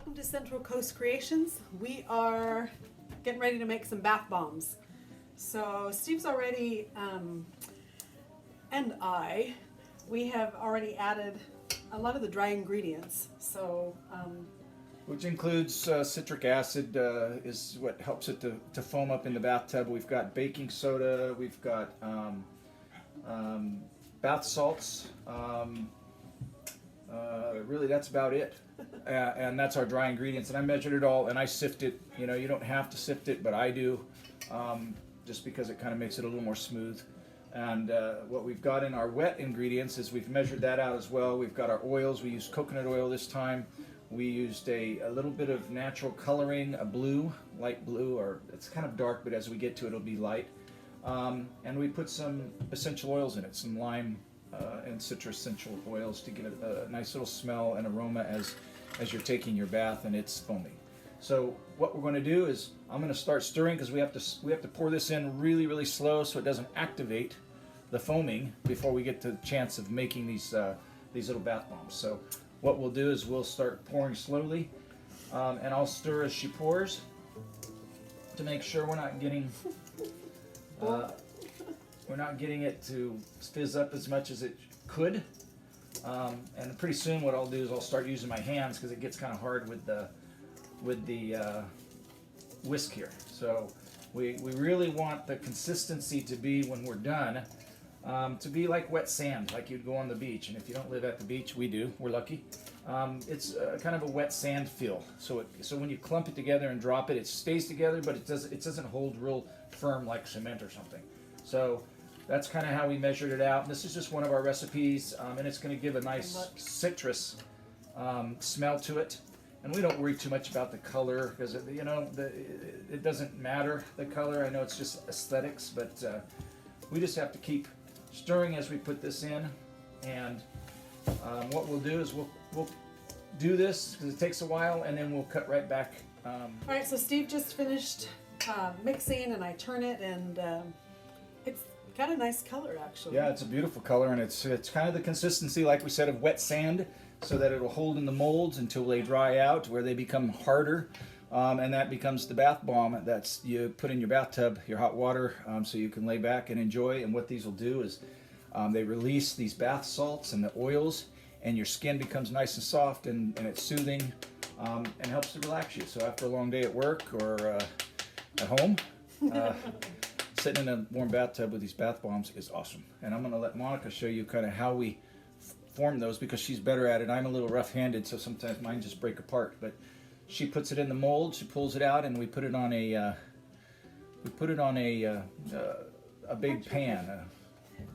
Welcome to Central Coast Creations. We are getting ready to make some bath bombs. So Steve's already, and we have already added a lot of the dry ingredients. So, which includes citric acid is what helps it to foam up in the bathtub. We've got baking soda, we've got bath salts. Really, that's about it. And that's our dry ingredients. And I measured it all and I sift it. You know, you don't have to sift it, but I do, just because it kind of makes it a little more smooth. And what we've got in our wet ingredients is we've measured that out as well. We've got our oils. We used coconut oil this time. We used a little bit of natural coloring, a blue, light blue, or it's kind of dark, but as we get to it, it'll be light. And we put some essential oils in it, some lime and citrus essential oils to give it a nice little smell and aroma as you're taking your bath and it's foaming. So what we're going to do is I'm going to start stirring because we have to pour this in really, really slow so it doesn't activate the foaming before we get the chance of making these little bath bombs. So what we'll do is we'll start pouring slowly, and I'll stir as she pours to make sure we're not getting it to fizz up as much as it could. And pretty soon what I'll do is I'll start using my hands because it gets kind of hard with the whisk here. So we really want the consistency to be, when we're done, to be like wet sand, like you'd go on the beach. And if you don't live at the beach, we do, we're lucky. It's kind of a wet sand feel. So when you clump it together and drop it, it stays together, but it doesn't hold real firm like cement or something. So that's kind of how we measured it out. This is just one of our recipes, and it's going to give a nice citrus smell to it. And we don't worry too much about the color because it doesn't matter, the color. I know it's just aesthetics, but we just have to keep stirring as we put this in. And what we'll do is we'll do this because it takes a while, and then we'll cut right back. all right, so Steve just finished mixing, and I turn it, and it's got a nice color actually. Yeah, it's a beautiful color, and it's kind of the consistency, like we said, of wet sand, so that it'll hold in the molds until they dry out, where they become harder, and that becomes the bath bomb that's you put in your bathtub, your hot water, so you can lay back and enjoy. And what these will do is they release these bath salts and the oils, and your skin becomes nice and soft, and it's soothing, and helps to relax you. So after a long day at work or at home, sitting in a warm bathtub with these bath bombs is awesome. And I'm going to let Monica show you kind of how we form those, because she's better at it. I'm a little rough-handed, so sometimes mine just break apart. But she puts it in the mold, she pulls it out, and we put it on a big pan, a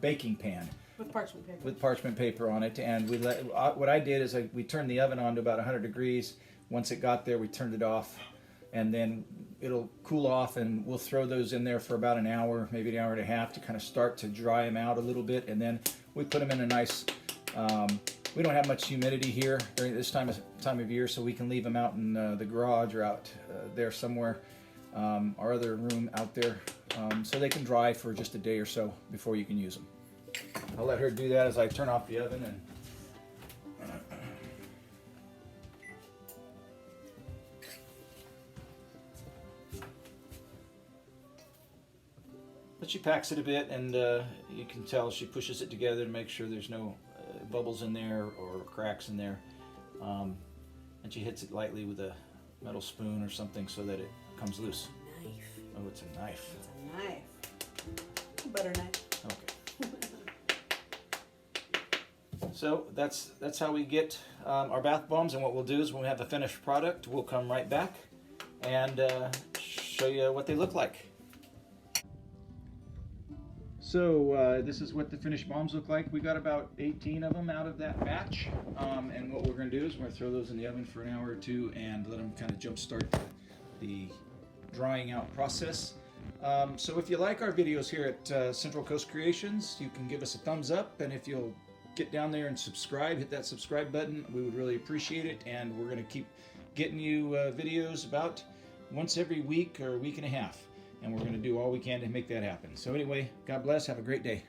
baking pan. With parchment paper. With parchment paper on it, and what I did is we turned the oven on to about 100 degrees. Once it got there, we turned it off, and then it'll cool off, and we'll throw those in there for about an hour, maybe an hour and a half, to kind of start to dry them out a little bit, and then we put them in a nice. We don't have much humidity here during this time of year, so we can leave them out in the garage or out there somewhere, our other room out there, so they can dry for just a day or so before you can use them. I'll let her do that as I turn off the oven. And but she packs it a bit, and you can tell she pushes it together to make sure there's no bubbles in there or cracks in there, and she hits it lightly with a metal spoon or something so that it comes loose. Knife. Oh, it's a knife. It's a knife. A butter knife. Okay. So that's how we get our bath bombs, and what we'll do is when we have the finished product, we'll come right back and show you what they look like. So this is what the finished bombs look like. We got about 18 of them out of that batch, and what we're going to do is we're going to throw those in the oven for an hour or two and let them kind of jumpstart the drying out process. So if you like our videos here at Central Coast Creations, you can give us a thumbs up, and if you'll get down there and subscribe, hit that subscribe button, we would really appreciate it. And we're going to keep getting you videos about once every week or a week and a half, and we're going to do all we can to make that happen. So anyway, God bless, have a great day.